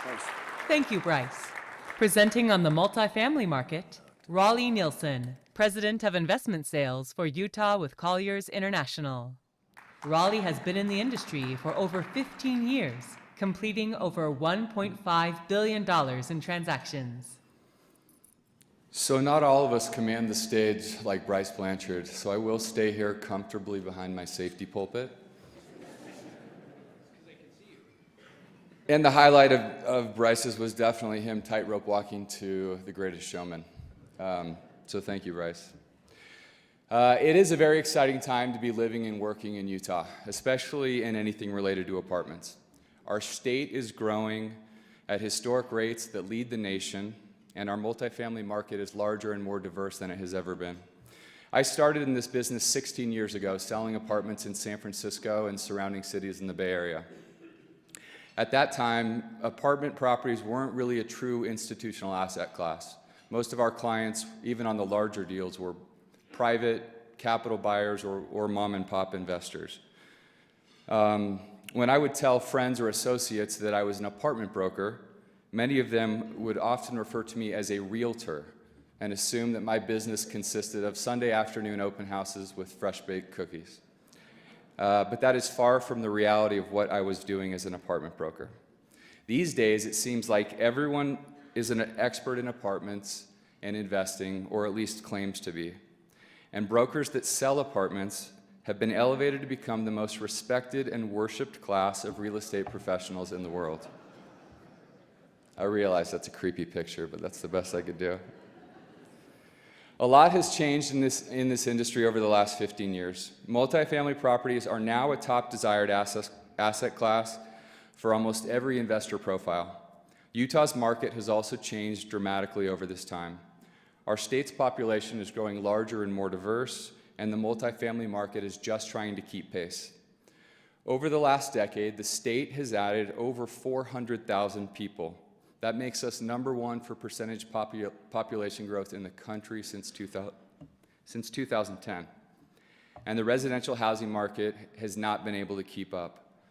Thanks. Thank you, Bryce. Presenting on the multifamily market, Rawley Nielsen, President of Investment Sales for Utah with Colliers International. Rawley has been in the industry for over 15 years, completing over $1.5 billion in transactions. So not all of us command the stage like Bryce Blanchard, so I will stay here comfortably behind my safety pulpit. And the highlight of Bryce's was definitely him tightrope walking to The Greatest Showman. So thank you, Bryce. It is a very exciting time to be living and working in Utah, especially in anything related to apartments. Our state is growing at historic rates that lead the nation, and our multifamily market is larger and more diverse than it has ever been. I started in this business 16 years ago, selling apartments in San Francisco and surrounding cities in the Bay Area. At that time, apartment properties weren't really a true institutional asset class. Most of our clients, even on the larger deals, were private capital buyers or mom and pop investors. When I would tell friends or associates that I was an apartment broker, many of them would often refer to me as a realtor and assume that my business consisted of Sunday afternoon open houses with fresh-baked cookies. But that is far from the reality of what I was doing as an apartment broker. These days, it seems like everyone is an expert in apartments and investing, or at least claims to be. And brokers that sell apartments have been elevated to become the most respected and worshiped class of real estate professionals in the world. I realize that's a creepy picture, but that's the best I could do. A lot has changed in this industry over the last 15 years. Multifamily properties are now a top desired asset class for almost every investor profile. Utah's market has also changed dramatically over this time. Our state's population is growing larger and more diverse, and the multifamily market is just trying to keep pace. Over the last decade, the state has added over 400,000 people. That makes us #1 for percentage population growth in the country since 2010. And the residential housing market has not been able to keep up.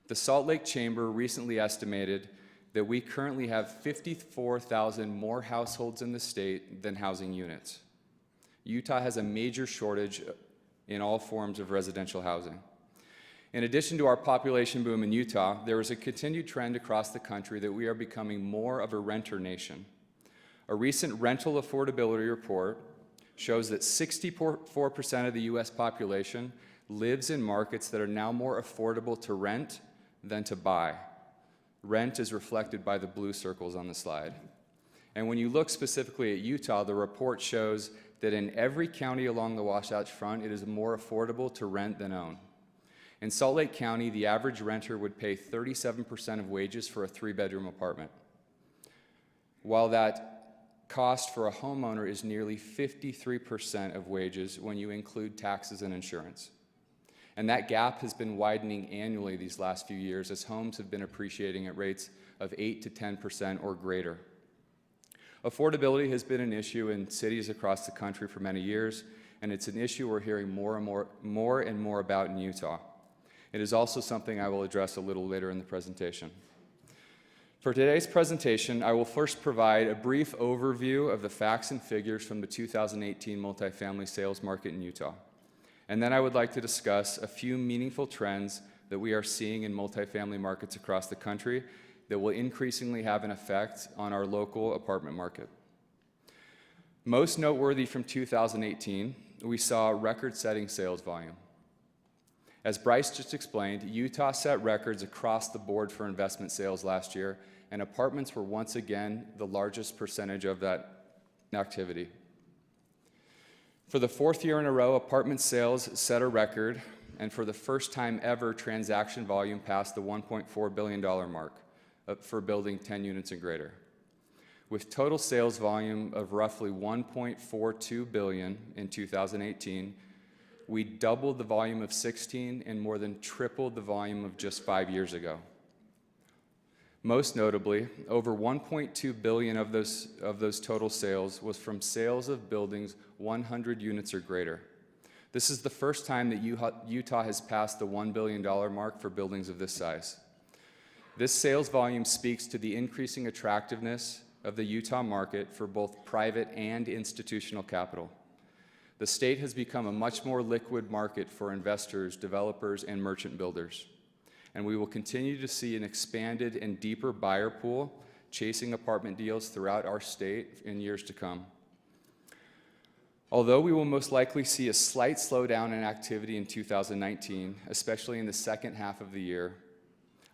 The Salt Lake Chamber recently estimated that we currently have 54,000 more households in the state than housing units. Utah has a major shortage in all forms of residential housing. In addition to our population boom in Utah, there is a continued trend across the country that we are becoming more of a renter nation. A recent rental affordability report shows that 64% of the U.S. population lives in markets that are now more affordable to rent than to buy. Rent is reflected by the blue circles on the slide. And when you look specifically at Utah, the report shows that in every county along the Wasatch Front, it is more affordable to rent than own. In Salt Lake County, the average renter would pay 37% of wages for a 3-bedroom apartment, while that cost for a homeowner is nearly 53% of wages when you include taxes and insurance. And that gap has been widening annually these last few years as homes have been appreciating at rates of 8 to 10% or greater. Affordability has been an issue in cities across the country for many years, and it's an issue we're hearing more and more about in Utah. It is also something I will address a little later in the presentation. For today's presentation, I will first provide a brief overview of the facts and figures from the 2018 multifamily sales market in Utah. And then I would like to discuss a few meaningful trends that we are seeing in multifamily markets across the country that will increasingly have an effect on our local apartment market. Most noteworthy from 2018, we saw record-setting sales volume. As Bryce just explained, Utah set records across the board for investment sales last year, and apartments were once again the largest percentage of that activity. For the 4th year in a row, apartment sales set a record, and for the first time ever, transaction volume passed the $1.4 billion mark for building 10 units and greater. With total sales volume of roughly $1.42 billion in 2018, we doubled the volume of 16 and more than tripled the volume of just 5 years ago. Most notably, over $1.2 billion of those total sales was from sales of buildings 100 units or greater. This is the first time that Utah has passed the $1 billion mark for buildings of this size. This sales volume speaks to the increasing attractiveness of the Utah market for both private and institutional capital. The state has become a much more liquid market for investors, developers, and merchant builders. And we will continue to see an expanded and deeper buyer pool chasing apartment deals throughout our state in years to come. Although we will most likely see a slight slowdown in activity in 2019, especially in the second half of the year,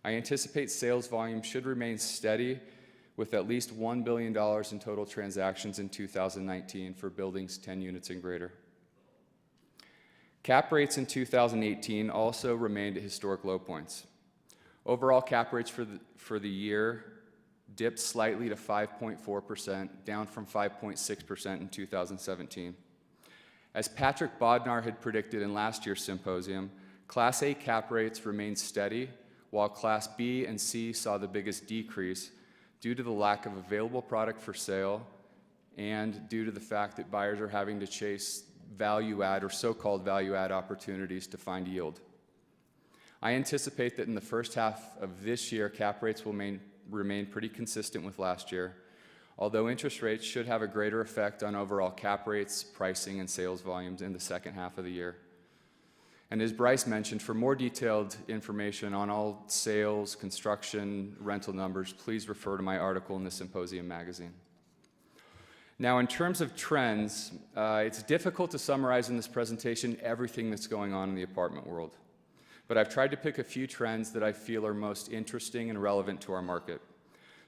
I anticipate sales volume should remain steady with at least $1 billion in total transactions in 2019 for buildings 10 units and greater. Cap rates in 2018 also remained at historic low points. Overall cap rates for the year dipped slightly to 5.4%, down from 5.6% in 2017. As Patrick Bodnar had predicted in last year's symposium, Class A cap rates remained steady, while Class B and C saw the biggest decrease due to the lack of available product for sale and due to the fact that buyers are having to chase value-add or so-called value-add opportunities to find yield. I anticipate that in the first half of this year, cap rates will remain pretty consistent with last year, although interest rates should have a greater effect on overall cap rates, pricing, and sales volumes in the second half of the year. And as Bryce mentioned, for more detailed information on all sales, construction, rental numbers, please refer to my article in the Symposium magazine. Now, in terms of trends, it's difficult to summarize in this presentation everything that's going on in the apartment world. But I've tried to pick a few trends that I feel are most interesting and relevant to our market.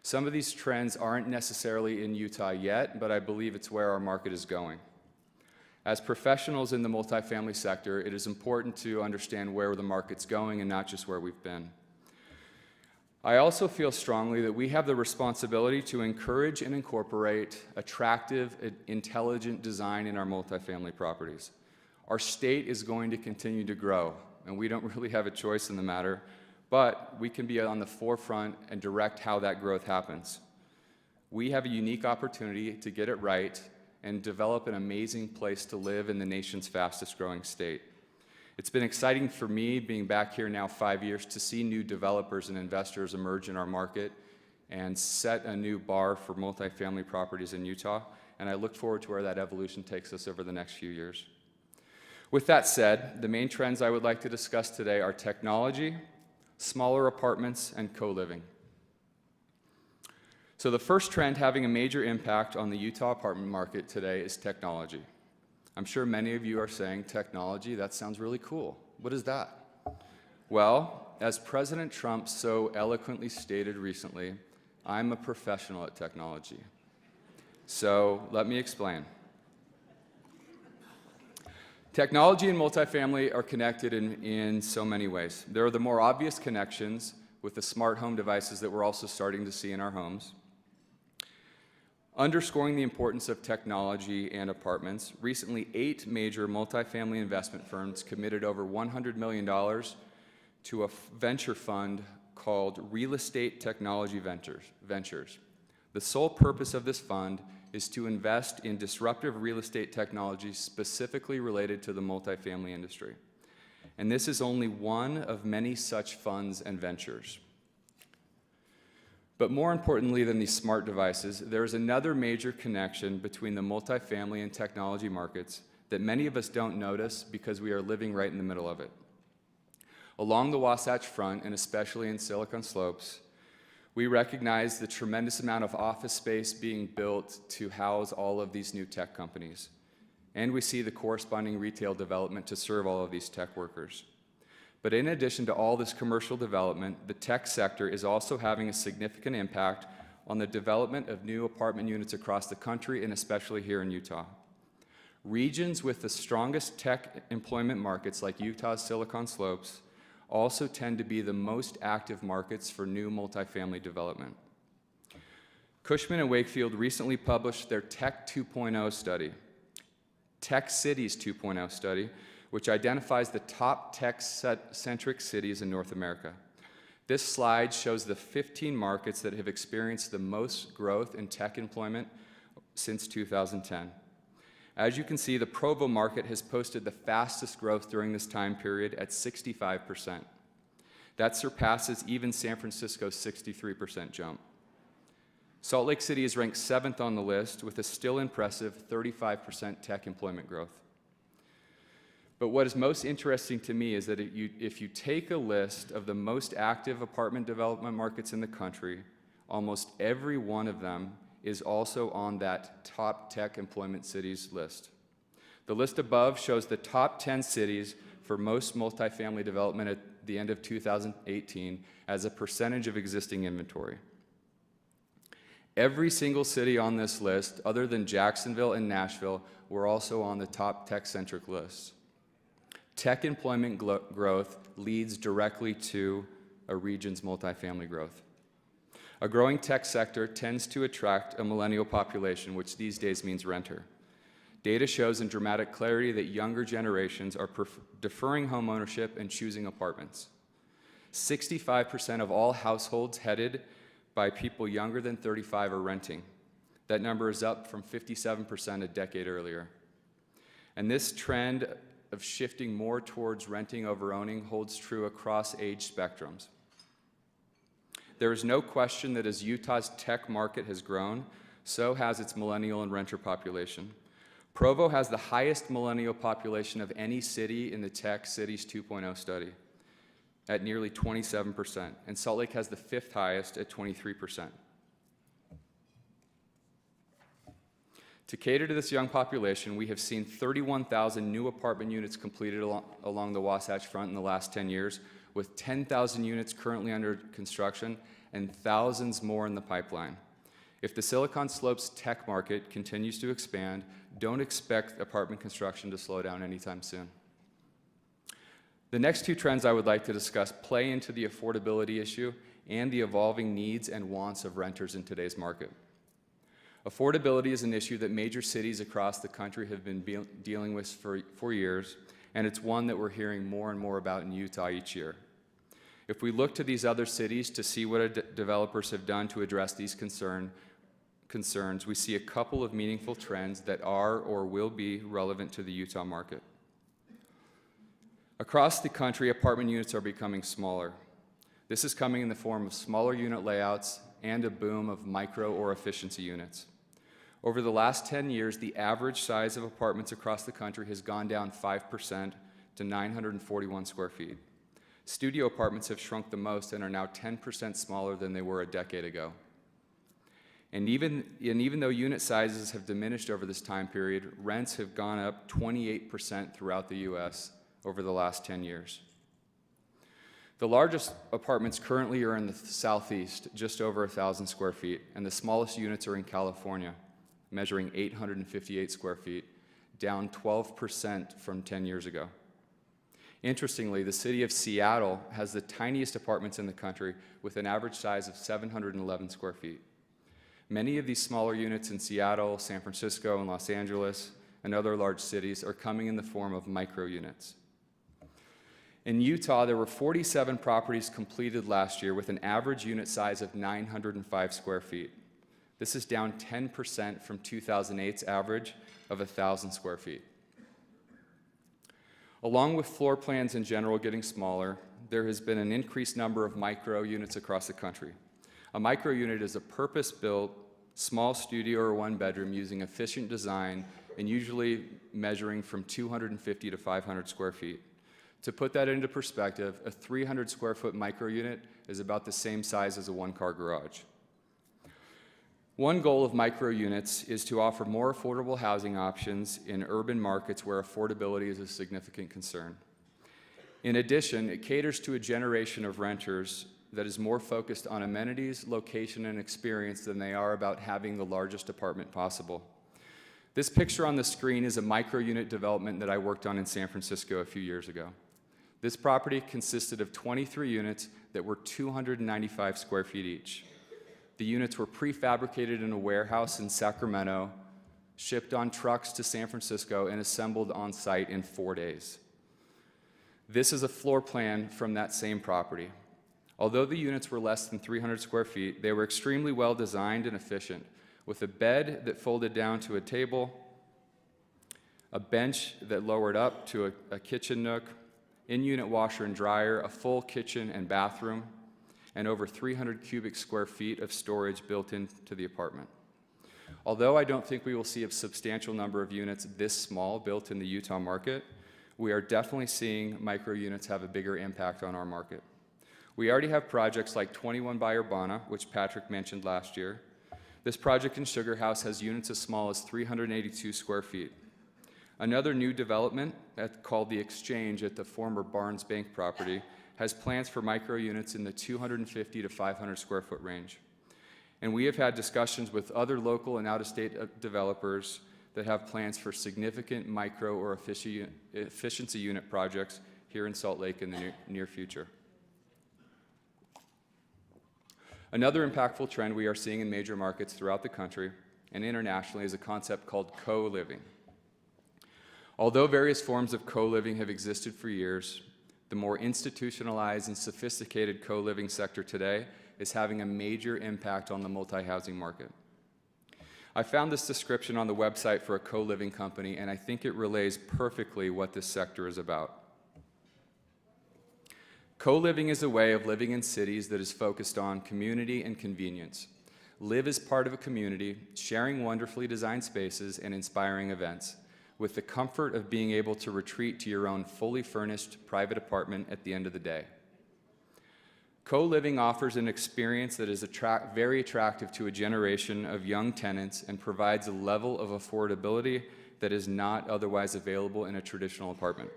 Some of these trends aren't necessarily in Utah yet, but I believe it's where our market is going. As professionals in the multifamily sector, it is important to understand where the market's going and not just where we've been. I also feel strongly that we have the responsibility to encourage and incorporate attractive, intelligent design in our multifamily properties. Our state is going to continue to grow, and we don't really have a choice in the matter, but we can be on the forefront and direct how that growth happens. We have a unique opportunity to get it right and develop an amazing place to live in the nation's fastest growing state. It's been exciting for me, being back here now 5 years, to see new developers and investors emerge in our market and set a new bar for multifamily properties in Utah, and I look forward to where that evolution takes us over the next few years. With that said, the main trends I would like to discuss today are technology, smaller apartments, and co-living. So the first trend having a major impact on the Utah apartment market today is technology. I'm sure many of you are saying, technology, that sounds really cool. What is that? Well, as President Trump so eloquently stated recently, I'm a professional at technology. So let me explain. Technology and multifamily are connected in so many ways. There are the more obvious connections with the smart home devices that we're also starting to see in our homes. Underscoring the importance of technology and apartments, recently 8 major multifamily investment firms committed over $100 million to a venture fund called Real Estate Technology Ventures. The sole purpose of this fund is to invest in disruptive real estate technologies specifically related to the multifamily industry. And this is only one of many such funds and ventures. But more importantly than these smart devices, there is another major connection between the multifamily and technology markets that many of us don't notice because we are living right in the middle of it. Along the Wasatch Front, and especially in Silicon Slopes, we recognize the tremendous amount of office space being built to house all of these new tech companies. And we see the corresponding retail development to serve all of these tech workers. But in addition to all this commercial development, the tech sector is also having a significant impact on the development of new apartment units across the country and especially here in Utah. Regions with the strongest tech employment markets like Utah's Silicon Slopes also tend to be the most active markets for new multifamily development. Cushman & Wakefield recently published their Tech 2.0 study, Tech Cities 2.0 study, which identifies the top tech-centric cities in North America. This slide shows the 15 markets that have experienced the most growth in tech employment since 2010. As you can see, the Provo market has posted the fastest growth during this time period at 65%. That surpasses even San Francisco's 63% jump. Salt Lake City is ranked 7th on the list with a still impressive 35% tech employment growth. But what is most interesting to me is that if you take a list of the most active apartment development markets in the country, almost every one of them is also on that top tech employment cities list. The list above shows the top 10 cities for most multifamily development at the end of 2018 as a percentage of existing inventory. Every single city on this list, other than Jacksonville and Nashville, were also on the top tech-centric list. Tech employment growth leads directly to a region's multifamily growth. A growing tech sector tends to attract a millennial population, which these days means renter. Data shows in dramatic clarity that younger generations are deferring home ownership and choosing apartments. 65% of all households headed by people younger than 35 are renting. That number is up from 57% a decade earlier. And this trend of shifting more towards renting over owning holds true across age spectrums. There is no question that as Utah's tech market has grown, so has its millennial and renter population. Provo has the highest millennial population of any city in the Tech Cities 2.0 study, at nearly 27%, and Salt Lake has the 5th highest at 23%. To cater to this young population, we have seen 31,000 new apartment units completed along the Wasatch Front in the last 10 years, with 10,000 units currently under construction and thousands more in the pipeline. If the Silicon Slopes tech market continues to expand, don't expect apartment construction to slow down anytime soon. The next two trends I would like to discuss play into the affordability issue and the evolving needs and wants of renters in today's market. Affordability is an issue that major cities across the country have been dealing with for years, and it's one that we're hearing more and more about in Utah each year. If we look to these other cities to see what developers have done to address these concerns, we see a couple of meaningful trends that are or will be relevant to the Utah market. Across the country, apartment units are becoming smaller. This is coming in the form of smaller unit layouts and a boom of micro or efficiency units. Over the last 10 years, the average size of apartments across the country has gone down 5% to 941 square feet. Studio apartments have shrunk the most and are now 10% smaller than they were a decade ago. And even though unit sizes have diminished over this time period, rents have gone up 28% throughout the U.S. over the last 10 years. The largest apartments currently are in the southeast, just over 1,000 square feet, and the smallest units are in California, measuring 858 square feet, down 12% from 10 years ago. Interestingly, the city of Seattle has the tiniest apartments in the country with an average size of 711 square feet. Many of these smaller units in Seattle, San Francisco, and Los Angeles, and other large cities are coming in the form of micro units. In Utah, there were 47 properties completed last year with an average unit size of 905 square feet. This is down 10% from 2008's average of 1,000 square feet. Along with floor plans in general getting smaller, there has been an increased number of micro units across the country. A micro unit is a purpose-built, small studio or one bedroom using efficient design and usually measuring from 250 to 500 square feet. To put that into perspective, a 300 square foot micro unit is about the same size as a one-car garage. One goal of micro units is to offer more affordable housing options in urban markets where affordability is a significant concern. In addition, it caters to a generation of renters that is more focused on amenities, location, and experience than they are about having the largest apartment possible. This picture on the screen is a micro unit development that I worked on in San Francisco a few years ago. This property consisted of 23 units that were 295 square feet each. The units were prefabricated in a warehouse in Sacramento, shipped on trucks to San Francisco, and assembled on site in 4 days. This is a floor plan from that same property. Although the units were less than 300 square feet, they were extremely well designed and efficient, with a bed that folded down to a table, a bench that lowered up to a kitchen nook, in-unit washer and dryer, a full kitchen and bathroom, and over 300 cubic square feet of storage built into the apartment. Although I don't think we will see a substantial number of units this small built in the Utah market, we are definitely seeing micro units have a bigger impact on our market. We already have projects like 21 by Urbana, which Patrick mentioned last year. This project in Sugar House has units as small as 382 square feet. Another new development called The Exchange at the former Barnes Bank property has plans for micro units in the 250 to 500 square foot range. And we have had discussions with other local and out-of-state developers that have plans for significant micro or efficiency unit projects here in Salt Lake in the near future. Another impactful trend we are seeing in major markets throughout the country and internationally is a concept called co-living. Although various forms of co-living have existed for years, the more institutionalized and sophisticated co-living sector today is having a major impact on the multi-housing market. I found this description on the website for a co-living company, and I think it relays perfectly what this sector is about. Co-living is a way of living in cities that is focused on community and convenience. Live as part of a community, sharing wonderfully designed spaces and inspiring events, with the comfort of being able to retreat to your own fully furnished private apartment at the end of the day. Co-living offers an experience that is very attractive to a generation of young tenants and provides a level of affordability that is not otherwise available in a traditional apartment.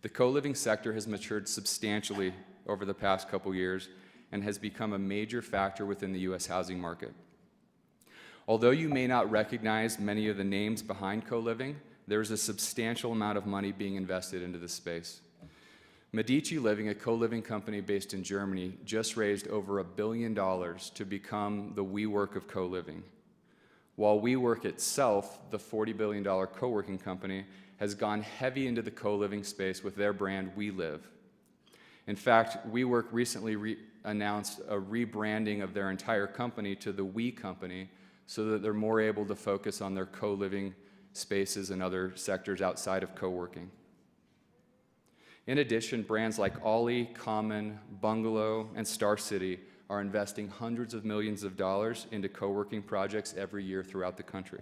The co-living sector has matured substantially over the past couple years and has become a major factor within the U.S. housing market. Although you may not recognize many of the names behind co-living, there is a substantial amount of money being invested into this space. Medici Living, a co-living company based in Germany, just raised over $1 billion to become the WeWork of co-living. While WeWork itself, the $40 billion co-working company, has gone heavy into the co-living space with their brand We Live. In fact, WeWork recently announced a rebranding of their entire company to the We Company so that they're more able to focus on their co-living spaces and other sectors outside of co-working. In addition, brands like Ollie, Common, Bungalow, and Star City are investing hundreds of millions of dollars into co-working projects every year throughout the country.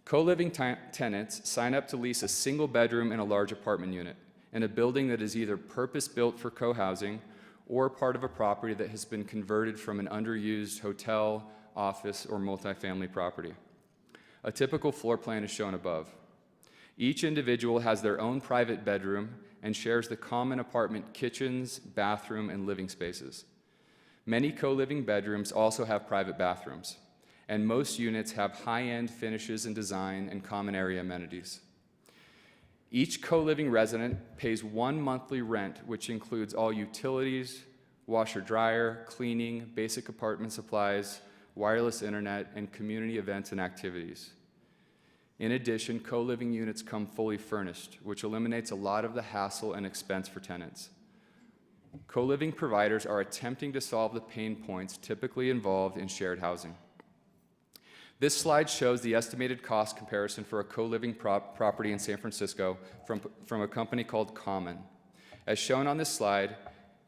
Co-living tenants sign up to lease a single bedroom in a large apartment unit in a building that is either purpose-built for co-housing or part of a property that has been converted from an underused hotel, office, or multifamily property. A typical floor plan is shown above. Each individual has their own private bedroom and shares the common apartment kitchens, bathroom, and living spaces. Many co-living bedrooms also have private bathrooms, and most units have high-end finishes and design and common area amenities. Each co-living resident pays one monthly rent, which includes all utilities, washer dryer, cleaning, basic apartment supplies, wireless internet, and community events and activities. In addition, co-living units come fully furnished, which eliminates a lot of the hassle and expense for tenants. Co-living providers are attempting to solve the pain points typically involved in shared housing. This slide shows the estimated cost comparison for a co-living property in San Francisco from a company called Common. As shown on this slide,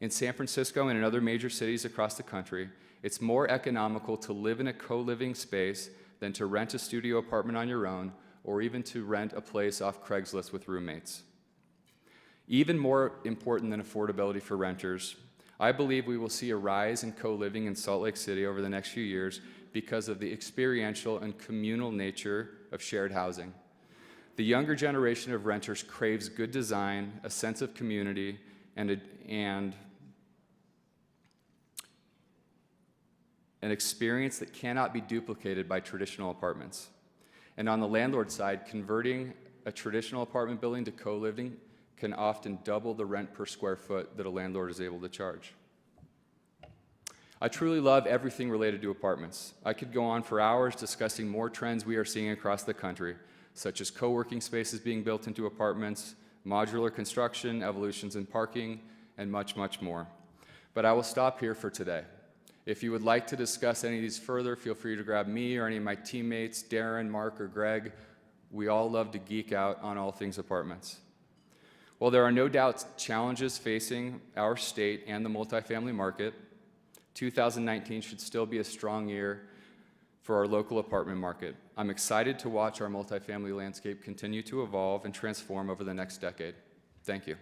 in San Francisco and in other major cities across the country, it's more economical to live in a co-living space than to rent a studio apartment on your own or even to rent a place off Craigslist with roommates. Even more important than affordability for renters, I believe we will see a rise in co-living in Salt Lake City over the next few years because of the experiential and communal nature of shared housing. The younger generation of renters craves good design, a sense of community, and an experience that cannot be duplicated by traditional apartments. And on the landlord side, converting a traditional apartment building to co-living can often double the rent per square foot that a landlord is able to charge. I truly love everything related to apartments. I could go on for hours discussing more trends we are seeing across the country, such as co-working spaces being built into apartments, modular construction, evolutions in parking, and much, much more. But I will stop here for today. If you would like to discuss any of these further, feel free to grab me or any of my teammates, Darren, Mark, or Greg. We all love to geek out on all things apartments. While there are no doubt challenges facing our state and the multifamily market, 2019 should still be a strong year for our local apartment market. I'm excited to watch our multifamily landscape continue to evolve and transform over the next decade. Thank you.